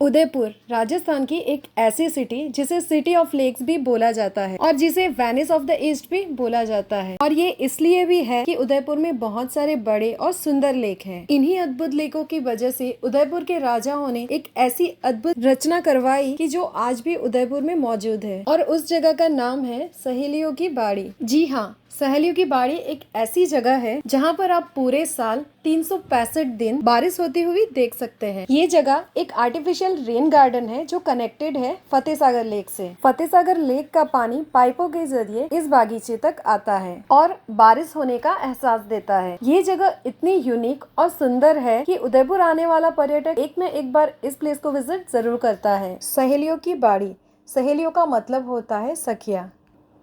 उदयपुर राजस्थान की एक ऐसी सिटी जिसे सिटी ऑफ लेक्स भी बोला जाता है और जिसे वेनिस ऑफ द ईस्ट भी बोला जाता है। और ये इसलिए भी है कि उदयपुर में बहुत सारे बड़े और सुंदर लेक हैं। इन्हीं अद्भुत लेकों की वजह से उदयपुर के राजाओं ने एक ऐसी अद्भुत रचना करवाई कि जो आज भी उदयपुर में मौजूद है और उस जगह का नाम है सहेलियों की बाड़ी। जी हाँ, सहेलियों की बाड़ी एक ऐसी जगह है जहाँ पर आप पूरे साल 365 दिन बारिश होती हुई देख सकते हैं। ये जगह एक आर्टिफिशियल रेन गार्डन है जो कनेक्टेड है फतेह सागर लेक से। फतेह सागर लेक का पानी पाइपों के जरिए इस बागीचे तक आता है और बारिश होने का एहसास देता है। ये जगह इतनी यूनिक और सुंदर है कि उदयपुर आने वाला पर्यटक एक न एक बार इस प्लेस को विजिट जरूर करता है। सहेलियों की बाड़ी, सहेलियों का मतलब होता है सखिया,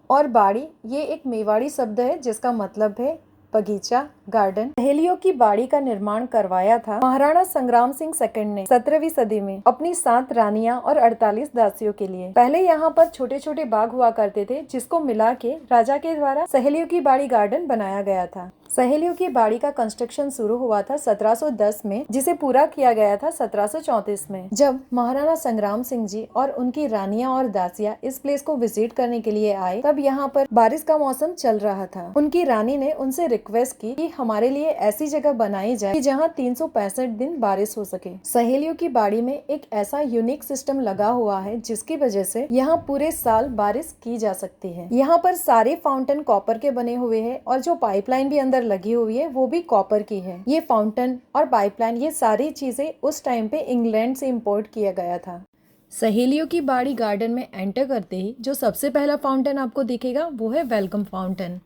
और बाड़ी ये एक मेवाड़ी शब्द है जिसका मतलब है बगीचा, गार्डन। सहेलियों की बाड़ी का निर्माण करवाया था महाराणा संग्राम सिंह सेकंड ने 17वीं सदी में अपनी 7 रानियां और 48 दासियों के लिए। पहले यहाँ पर छोटे छोटे बाग हुआ करते थे जिसको मिला के राजा के द्वारा सहेलियों की बाड़ी गार्डन बनाया गया था। सहेलियों की बाड़ी का कंस्ट्रक्शन शुरू हुआ था 1710 में, जिसे पूरा किया गया था 1734 में। जब महाराणा संग्राम सिंह जी और उनकी रानियां और दासियां इस प्लेस को विजिट करने के लिए आए, तब यहाँ पर बारिश का मौसम चल रहा था। उनकी रानी ने उनसे रिक्वेस्ट की कि हमारे लिए ऐसी जगह बनाई जाए कि जहाँ 365 दिन बारिश हो सके। सहेलियों की बाड़ी में एक ऐसा यूनिक सिस्टम लगा हुआ है जिसकी वजह से यहाँ पूरे साल बारिश की जा सकती है। यहाँ पर सारे फाउंटेन कॉपर के बने हुए हैं और जो पाइपलाइन भी अंदर लगी हुई है वो भी कॉपर की है। ये फाउंटेन और पाइपलाइन, ये सारी चीजें उस टाइम पे इंग्लैंड से इंपोर्ट किया गया था। सहेलियों की बाड़ी गार्डन में एंटर करते ही जो सबसे पहला फाउंटेन आपको दिखेगा वो है वेलकम फाउंटेन।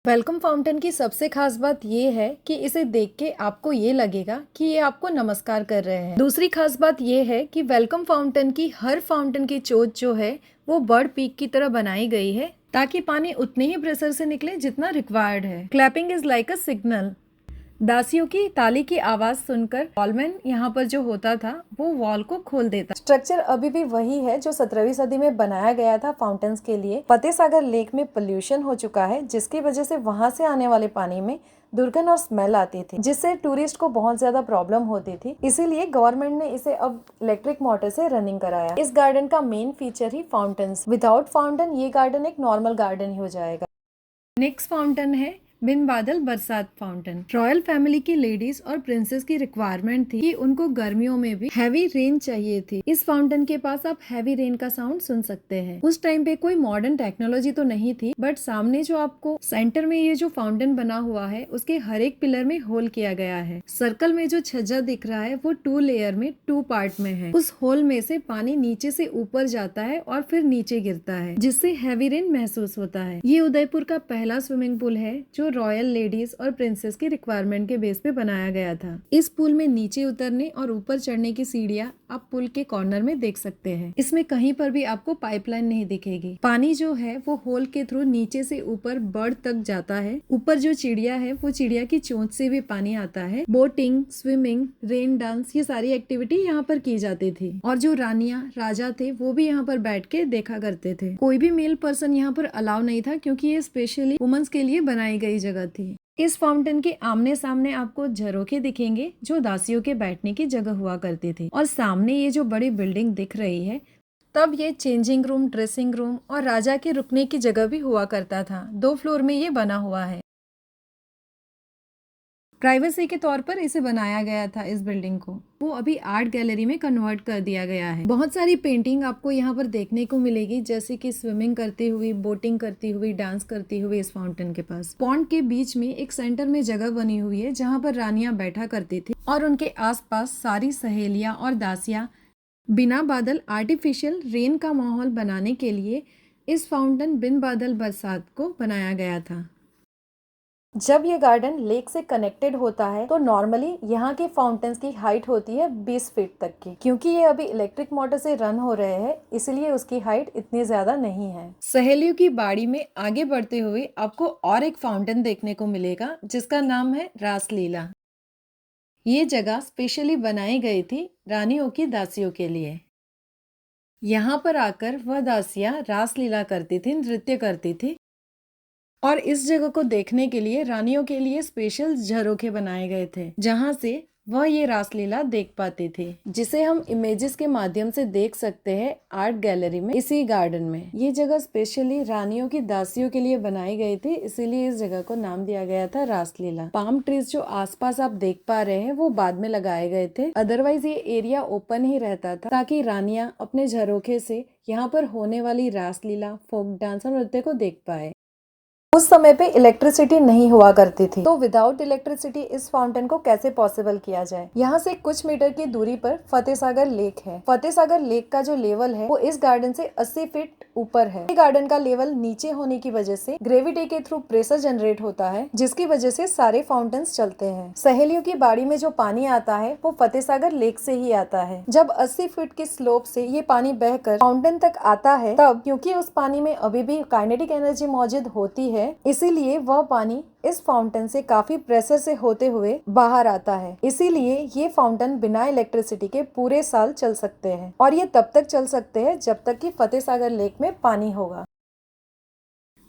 वेलकम फाउंटेन की सबसे खास बात ये है कि इसे देख के आपको ये लगेगा कि ये आपको नमस्कार कर रहे हैं। दूसरी खास बात ये है कि वेलकम फाउंटेन की हर फाउंटेन की चोट जो है वो बर्ड पीक की तरह बनाई गई है ताकि पानी उतने ही प्रेशर से निकले जितना रिक्वायर्ड है। Clapping is like a signal. दासियों की ताली की आवाज सुनकर वॉलमैन यहाँ पर जो होता था वो वॉल को खोल देता। स्ट्रक्चर अभी भी वही है जो 17वीं सदी में बनाया गया था फाउंटेन्स के लिए। फतेह सागर लेक में पोल्यूशन हो चुका है जिसकी वजह से वहां से आने वाले पानी में दुर्गंध और स्मेल आती थी जिससे टूरिस्ट को बहुत ज्यादा प्रॉब्लम होती थी। इसीलिए गवर्नमेंट ने इसे अब इलेक्ट्रिक मोटर से रनिंग कराया। इस गार्डन का मेन फीचर ही फाउंटेन्स। विदाउट फाउंटेन ये गार्डन एक नॉर्मल गार्डन ही हो जाएगा। नेक्स्ट फाउंटेन है बिन बादल बरसात फाउंटेन। रॉयल फैमिली की लेडीज और प्रिंसेस की रिक्वायरमेंट थी कि उनको गर्मियों में भी हैवी रेन चाहिए थी। इस फाउंटेन के पास आप हैवी रेन का साउंड सुन सकते हैं। उस टाइम पे कोई मॉडर्न टेक्नोलॉजी तो नहीं थी, बट सामने जो आपको सेंटर में ये जो फाउंटेन बना हुआ है उसके हर एक पिलर में होल किया गया है। सर्कल में जो छज्जा दिख रहा है वो 2 लेयर में 2 पार्ट में है। उस होल में से पानी नीचे से ऊपर जाता है और फिर नीचे गिरता है जिससे हैवी रेन महसूस होता है। ये उदयपुर का पहला स्विमिंग पूल है जो रॉयल लेडीज और प्रिंसेस की रिक्वायरमेंट के बेस पे बनाया गया था। इस पूल में नीचे उतरने और ऊपर चढ़ने की सीढ़ियाँ आप पुल के कॉर्नर में देख सकते हैं। इसमें कहीं पर भी आपको पाइपलाइन नहीं दिखेगी। पानी जो है वो होल के थ्रू नीचे से ऊपर बर्ड तक जाता है। ऊपर जो चिड़िया है वो चिड़िया की चोंच से भी पानी आता है। बोटिंग, स्विमिंग, रेन डांस, ये सारी एक्टिविटी यहाँ पर की जाती थी। और जो रानियां राजा थे वो भी यहाँ पर बैठ के देखा करते थे। कोई भी मेल पर्सन यहाँ पर अलाउ नहीं था क्योंकि ये स्पेशली वुमेन्स के लिए बनाई गई जगह थी। इस फाउंटेन के आमने सामने आपको झरोखे दिखेंगे जो दासियों के बैठने की जगह हुआ करती थी। और सामने ये जो बड़ी बिल्डिंग दिख रही है तब ये चेंजिंग रूम, ड्रेसिंग रूम और राजा के रुकने की जगह भी हुआ करता था। 2 फ्लोर में ये बना हुआ है। प्राइवेसी के तौर पर इसे बनाया गया था। इस बिल्डिंग को वो अभी आर्ट गैलरी में कन्वर्ट कर दिया गया है। बहुत सारी पेंटिंग आपको यहाँ पर देखने को मिलेगी जैसे कि स्विमिंग करती हुई, बोटिंग करती हुई, डांस करती हुई इस फाउंटेन के पास। पॉन्ड के बीच में एक सेंटर में जगह बनी हुई है जहाँ पर रानियां बैठा करती थी और उनके आसपास सारी सहेलियां और दासियां। बिना बादल आर्टिफिशियल रेन का माहौल बनाने के लिए इस फाउंटेन बिन बादल बरसात को बनाया गया था। जब ये गार्डन लेक से कनेक्टेड होता है तो नॉर्मली यहाँ के फाउंटेन्स की हाइट होती है 20 फीट तक की। क्योंकि ये अभी इलेक्ट्रिक मोटर से रन हो रहे हैं इसलिए उसकी हाइट इतनी ज्यादा नहीं है। सहेलियों की बाड़ी में आगे बढ़ते हुए आपको और एक फाउंटेन देखने को मिलेगा जिसका नाम है रासलीला। ये जगह स्पेशली बनाई गई थी रानियों की दासियों के लिए। यहाँ पर आकर वह दासियां रासलीला करती थी, नृत्य करती थी। और इस जगह को देखने के लिए रानियों के लिए स्पेशल झरोखे बनाए गए थे जहां से वह ये रासलीला देख पाते थे, जिसे हम इमेजेस के माध्यम से देख सकते हैं आर्ट गैलरी में इसी गार्डन में। ये जगह स्पेशली रानियों की दासियों के लिए बनाई गई थी, इसीलिए इस जगह को नाम दिया गया था रासलीला। पाम ट्रीज जो आसपास आप देख पा रहे हैं वो बाद में लगाए गए थे, अदरवाइज ये एरिया ओपन ही रहता था ताकि रानियां अपने झरोखे से यहाँ पर होने वाली रासलीला, फोक डांस और नृत्य को देख पाए। उस समय पे इलेक्ट्रिसिटी नहीं हुआ करती थी, तो विदाउट इलेक्ट्रिसिटी इस फाउंटेन को कैसे पॉसिबल किया जाए। यहाँ से कुछ मीटर की दूरी पर फतेह सागर लेक है। फतेह सागर लेक का जो लेवल है वो इस गार्डन से 80 फीट ऊपर है। गार्डन का लेवल नीचे होने की वजह से ग्रेविटी के थ्रू प्रेशर जनरेट होता है, जिसकी वजह से सारे फाउंटेन्स चलते हैं। सहेलियों की बाड़ी में जो पानी आता है वो फतेह सागर लेक से ही आता है। जब 80 फीट की स्लोप से ये पानी बहकर फाउंटेन तक आता है, तब क्योंकि उस पानी में अभी भी काइनेटिक एनर्जी मौजूद होती है, इसीलिए वह पानी इस फाउंटेन से काफी प्रेशर से होते हुए बाहर आता है। इसीलिए ये फाउंटेन बिना इलेक्ट्रिसिटी के पूरे साल चल सकते हैं, और ये तब तक चल सकते हैं जब तक कि फतेह सागर लेक में पानी होगा।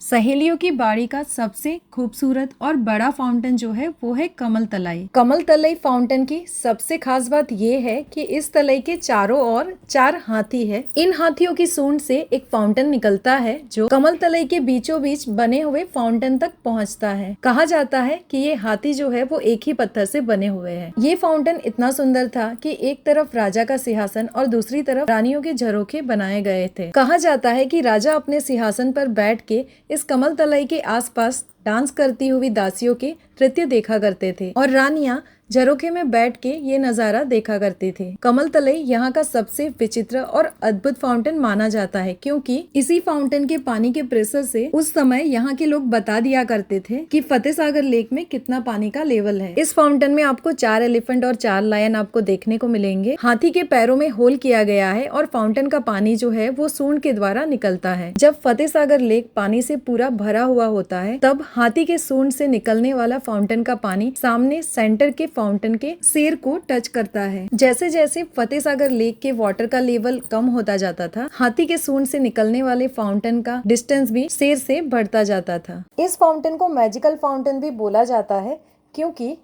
सहेलियों की बाड़ी का सबसे खूबसूरत और बड़ा फाउंटेन जो है वो है कमल तलाई। कमल तलाई फाउंटेन की सबसे खास बात ये है कि इस तलाई के चारों ओर 4 हाथी है। इन हाथियों की सूंड से एक फाउंटेन निकलता है जो कमल तलाई के बीचों बीच बने हुए फाउंटेन तक पहुंचता है। कहा जाता है कि ये हाथी जो है वो एक ही पत्थर से बने हुए हैं। ये फाउंटेन इतना सुंदर था कि एक तरफ राजा का सिंहासन और दूसरी तरफ रानियों के झरोखे बनाए गए थे। कहा जाता है कि राजा अपने सिंहासन पर बैठ के इस कमल तलाई के आसपास डांस करती हुई दासियों के नृत्य देखा करते थे, और रानियां झरोखे में बैठ के ये नजारा देखा करती थी। कमल तलाई यहाँ का सबसे विचित्र और अद्भुत फाउंटेन माना जाता है, क्योंकि इसी फाउंटेन के पानी के प्रेशर से उस समय यहाँ के लोग बता दिया करते थे कि फतेह सागर लेक में कितना पानी का लेवल है। इस फाउंटेन में आपको 4 एलिफेंट और 4 लायन आपको देखने को मिलेंगे। हाथी के पैरों में होल किया गया है और फाउंटेन का पानी जो है वो सूंड के द्वारा निकलता है। जब फतेह सागर लेक पानी से पूरा भरा हुआ होता है, तब हाथी के सूंड से निकलने वाला फाउंटेन का पानी सामने सेंटर के फाउंटेन के सिर को टच करता है। जैसे जैसे फतेह सागर लेक के वाटर का लेवल कम होता जाता था, हाथी के सूंड से निकलने वाले फाउंटेन का डिस्टेंस भी सिर से बढ़ता जाता था। इस फाउंटेन को मैजिकल फाउंटेन भी बोला जाता है, क्योंकि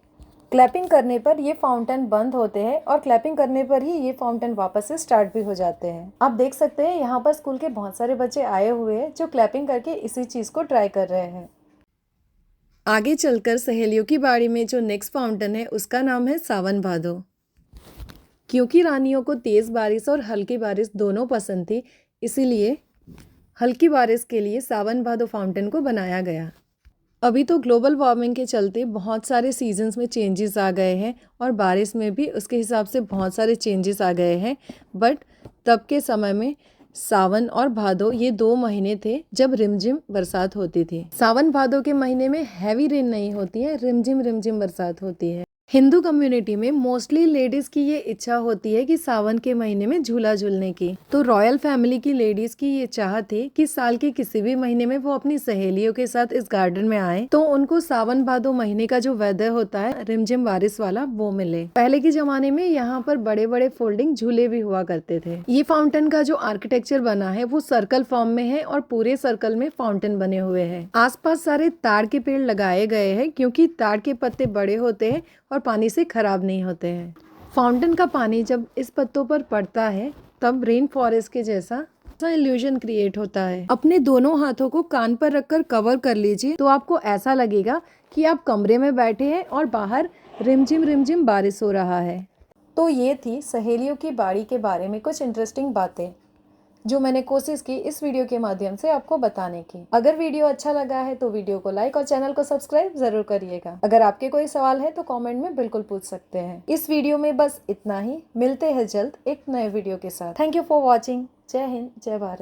क्लैपिंग करने पर ये फाउंटेन बंद होते हैं और क्लैपिंग करने पर ही ये फाउंटेन वापस से स्टार्ट भी हो जाते हैं। आप देख सकते हैं यहाँ पर स्कूल के बहुत सारे बच्चे आए हुए हैं जो क्लैपिंग करके इसी चीज को ट्राई कर रहे हैं। आगे चलकर सहेलियों की बाड़ी में जो नेक्स्ट फाउंटेन है उसका नाम है सावन भादो। क्योंकि रानियों को तेज बारिश और हल्की बारिश दोनों पसंद थी, इसीलिए हल्की बारिश के लिए सावन भादो फाउंटेन को बनाया गया। अभी तो ग्लोबल वार्मिंग के चलते बहुत सारे सीजन्स में चेंजेस आ गए हैं और बारिश में भी उसके हिसाब से बहुत सारे चेंजेस आ गए हैं, बट तब के समय में सावन और भादो ये 2 महीने थे जब रिमझिम बरसात होती थी। सावन भादो के महीने में हैवी रेन नहीं होती है, रिमझिम रिमझिम बरसात होती है। हिंदू कम्युनिटी में मोस्टली लेडीज की ये इच्छा होती है कि सावन के महीने में झूला झूलने की। तो रॉयल फैमिली की लेडीज की ये चाह थी कि साल के किसी भी महीने में वो अपनी सहेलियों के साथ इस गार्डन में आए, तो उनको सावन भादो महीने का जो वेदर होता है रिमझिम बारिश वाला वो मिले। पहले के जमाने में यहाँ पर बड़े बड़े फोल्डिंग झूले भी हुआ करते थे। ये फाउंटेन का जो आर्किटेक्चर बना है वो सर्कल फॉर्म में है और पूरे सर्कल में फाउंटेन बने हुए हैं। आसपास सारे ताड़ के पेड़ लगाए गए हैं, क्योंकि ताड़ के पत्ते बड़े होते हैं और पानी से खराब नहीं होते हैं। फाउंटेन का पानी जब इस पत्तों पर पड़ता है तब रेन फॉरेस्ट के जैसा इल्यूजन क्रिएट होता है। अपने दोनों हाथों को कान पर रखकर कवर कर लीजिए, तो आपको ऐसा लगेगा कि आप कमरे में बैठे हैं और बाहर रिमझिम रिमझिम बारिश हो रहा है। तो ये थी सहेलियों की बाड़ी के बारे में कुछ इंटरेस्टिंग बातें जो मैंने कोशिश की इस वीडियो के माध्यम से आपको बताने की। अगर वीडियो अच्छा लगा है तो वीडियो को लाइक और चैनल को सब्सक्राइब जरूर करिएगा। अगर आपके कोई सवाल है तो कमेंट में बिल्कुल पूछ सकते हैं। इस वीडियो में बस इतना ही। मिलते हैं जल्द एक नए वीडियो के साथ। Thank you for watching. जय हिंद, जय भारत।